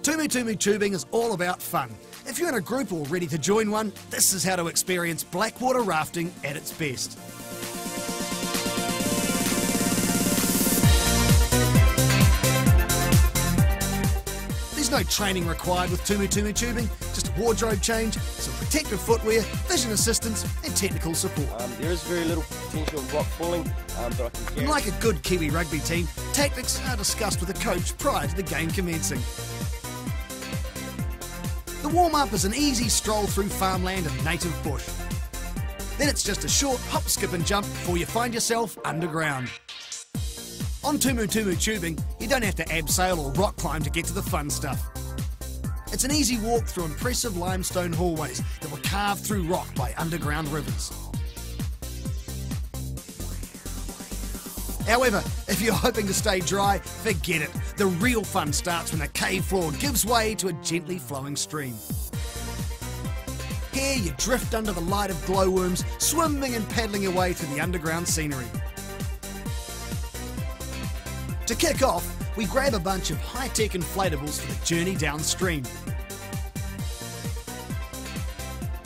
Tumu tubing is all about fun. If you're in a group or ready to join one, this is how to experience Blackwater rafting at its best. There's no training required with Tumu tubing, just a wardrobe change, some protective footwear, vision assistance and technical support. There is very little potential of rock falling, but I can And like a good Kiwi rugby team, tactics are discussed with a coach prior to the game commencing. The warm-up is an easy stroll through farmland and native bush. Then it's just a short hop, skip and jump before you find yourself underground. On Tumu tubing, you don't have to abseil or rock climb to get to the fun stuff. It's an easy walk through impressive limestone hallways that were carved through rock by underground rivers. However, if you're hoping to stay dry, forget it. The real fun starts when the cave floor gives way to a gently flowing stream. Here you drift under the light of glowworms, swimming and paddling your way through the underground scenery. To kick off, we grab a bunch of high-tech inflatables for the journey downstream.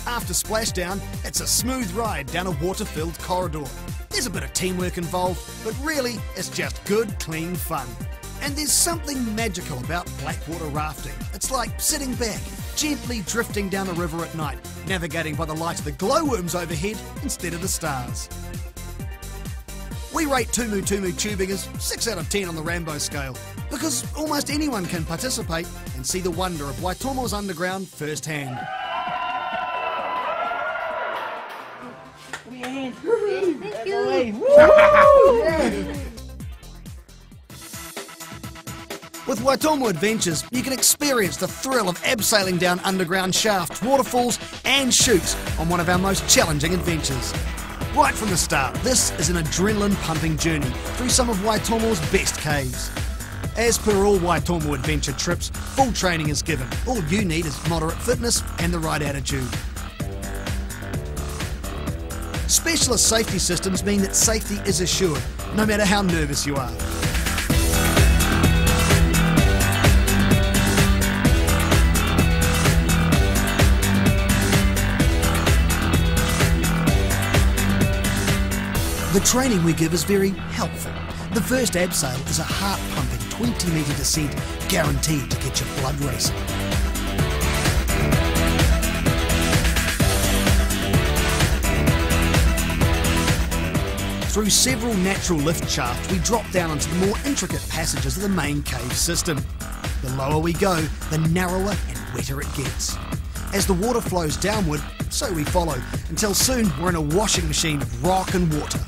After splashdown, it's a smooth ride down a water-filled corridor. There's a bit of teamwork involved, but really it's just good, clean fun. And there's something magical about Blackwater rafting. It's like sitting back, gently drifting down a river at night, navigating by the light of the glowworms overhead instead of the stars. We rate Tumu tubing as 6 out of 10 on the Rambo scale, because almost anyone can participate and see the wonder of Waitomo's underground firsthand. With Waitomo Adventures, you can experience the thrill of abseiling down underground shafts, waterfalls and chutes on one of our most challenging adventures. Right from the start, this is an adrenaline-pumping journey through some of Waitomo's best caves. As per all Waitomo adventure trips, full training is given. All you need is moderate fitness and the right attitude. Specialist safety systems mean that safety is assured, no matter how nervous you are. The training we give is very helpful. The first abseil is a heart-pumping 20-metre descent guaranteed to get your blood racing. Through several natural lift shafts, we drop down into the more intricate passages of the main cave system. The lower we go, the narrower and wetter it gets. As the water flows downward, so we follow, until soon we're in a washing machine of rock and water.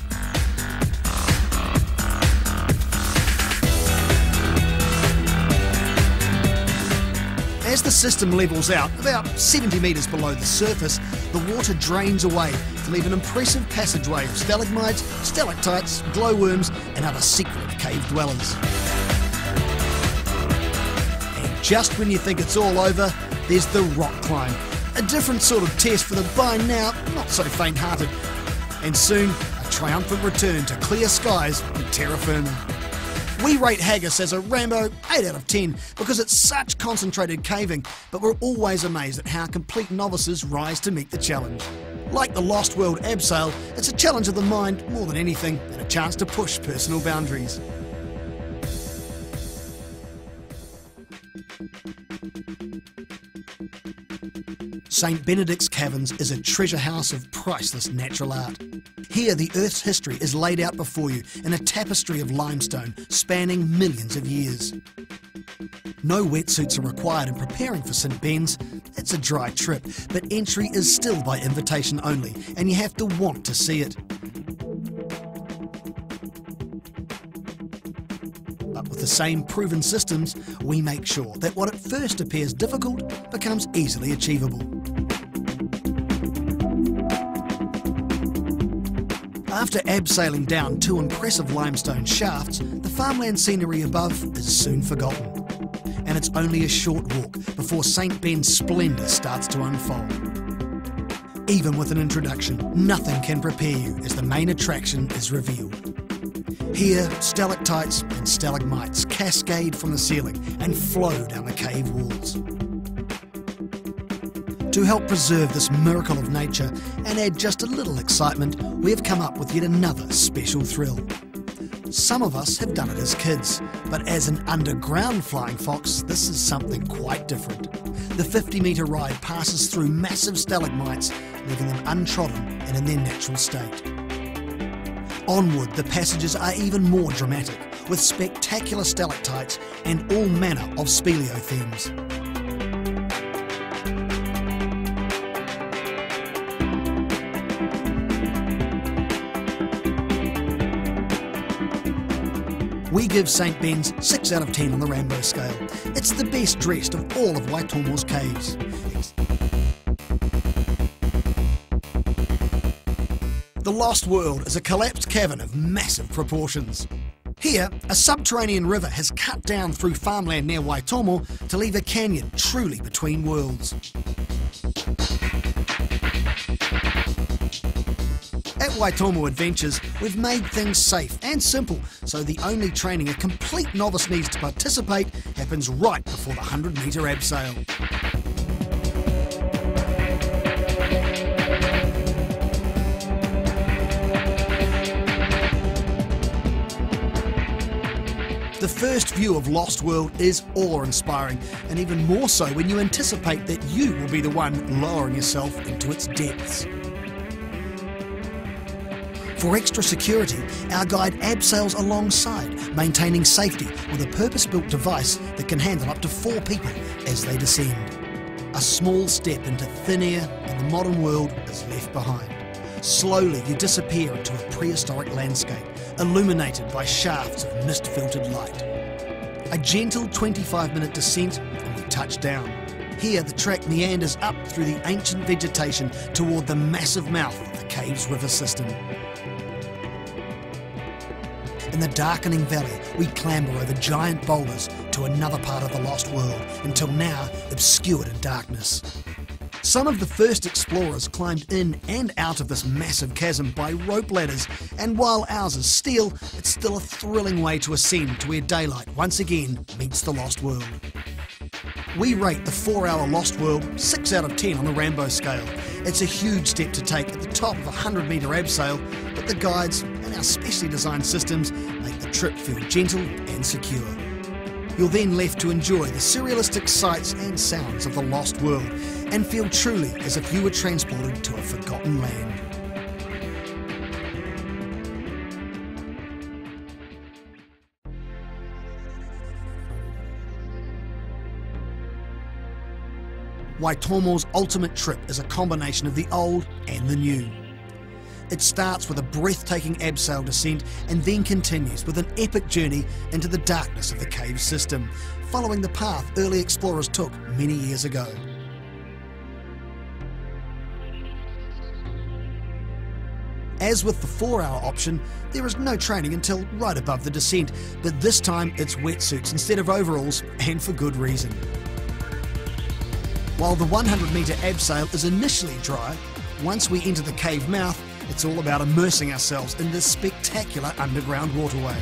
As the system levels out, about 70 metres below the surface, the water drains away to leave an impressive passageway of stalagmites, stalactites, glowworms and other secret cave dwellers. And just when you think it's all over, there's the rock climb, a different sort of test for the by now not so faint-hearted. And soon, a triumphant return to clear skies and terra firma. We rate Haggis as a Rambo 8 out of 10 because it's such concentrated caving, but we're always amazed at how complete novices rise to meet the challenge. Like the Lost World Abseil, it's a challenge of the mind more than anything, and a chance to push personal boundaries. St. Benedict's Caverns is a treasure house of priceless natural art. Here, the Earth's history is laid out before you in a tapestry of limestone spanning millions of years. No wetsuits are required in preparing for St. Ben's. It's a dry trip, but entry is still by invitation only, and you have to want to see it. But with the same proven systems, we make sure that what at first appears difficult becomes easily achievable. After abseiling down 2 impressive limestone shafts, the farmland scenery above is soon forgotten. And it's only a short walk before St. Ben's splendour starts to unfold. Even with an introduction, nothing can prepare you as the main attraction is revealed. Here, stalactites and stalagmites cascade from the ceiling and flow down the cave walls. To help preserve this miracle of nature and add just a little excitement, we have come up with yet another special thrill. Some of us have done it as kids, but as an underground flying fox, this is something quite different. The 50-metre ride passes through massive stalagmites, leaving them untrodden and in their natural state. Onward, the passages are even more dramatic, with spectacular stalactites and all manner of speleothems. We give St Ben's 6 out of 10 on the rainbow scale. It's the best dressed of all of Waitomo's caves. The Lost World is a collapsed cavern of massive proportions. Here, a subterranean river has cut down through farmland near Waitomo to leave a canyon truly between worlds. At Waitomo Adventures, we've made things safe and simple, so the only training a complete novice needs to participate happens right before the 100-metre abseil. The first view of Lost World is awe-inspiring, and even more so when you anticipate that you will be the one lowering yourself into its depths. For extra security, our guide abseils alongside, maintaining safety with a purpose-built device that can handle up to 4 people as they descend. A small step into thin air and the modern world is left behind. Slowly you disappear into a prehistoric landscape, illuminated by shafts of mist-filtered light. A gentle 25-minute descent and we touch down. Here the track meanders up through the ancient vegetation toward the massive mouth of the cave's river system. In the darkening valley, we clamber over giant boulders to another part of the Lost World, until now obscured in darkness. Some of the first explorers climbed in and out of this massive chasm by rope ladders, and while ours is steel, it's still a thrilling way to ascend to where daylight once again meets the Lost World. We rate the 4-hour Lost World 6 out of 10 on the Rambo scale. It's a huge step to take at the top of a 100-metre abseil, but the guides and our specially designed systems make the trip feel gentle and secure. You're then left to enjoy the surrealistic sights and sounds of the Lost World and feel truly as if you were transported to a forgotten land. Waitomo's ultimate trip is a combination of the old and the new. It starts with a breathtaking abseil descent and then continues with an epic journey into the darkness of the cave system, following the path early explorers took many years ago. As with the 4-hour option, there is no training until right above the descent, but this time it's wetsuits instead of overalls, and for good reason. While the 100-metre abseil is initially dry, once we enter the cave mouth, it's all about immersing ourselves in this spectacular underground waterway.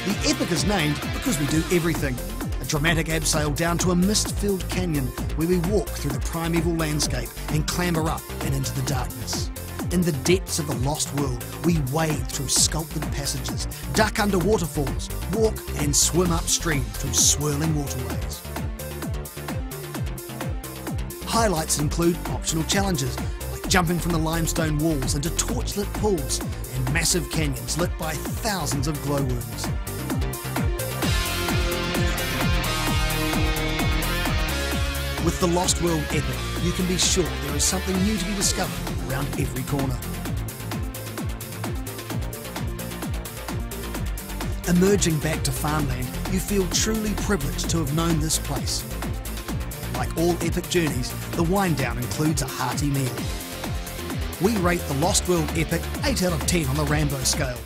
The epic is named because we do everything. A dramatic abseil down to a mist-filled canyon where we walk through the primeval landscape and clamber up and into the darkness. In the depths of the Lost World, we wade through sculpted passages, duck under waterfalls, walk and swim upstream through swirling waterways. Highlights include optional challenges, like jumping from the limestone walls into torchlit pools and massive canyons lit by thousands of glowworms. With the Lost World Epic, you can be sure there is something new to be discovered around every corner. Emerging back to farmland, you feel truly privileged to have known this place. Like all epic journeys, the wind down includes a hearty meal. We rate the Lost World Epic 8 out of 10 on the Rambo scale.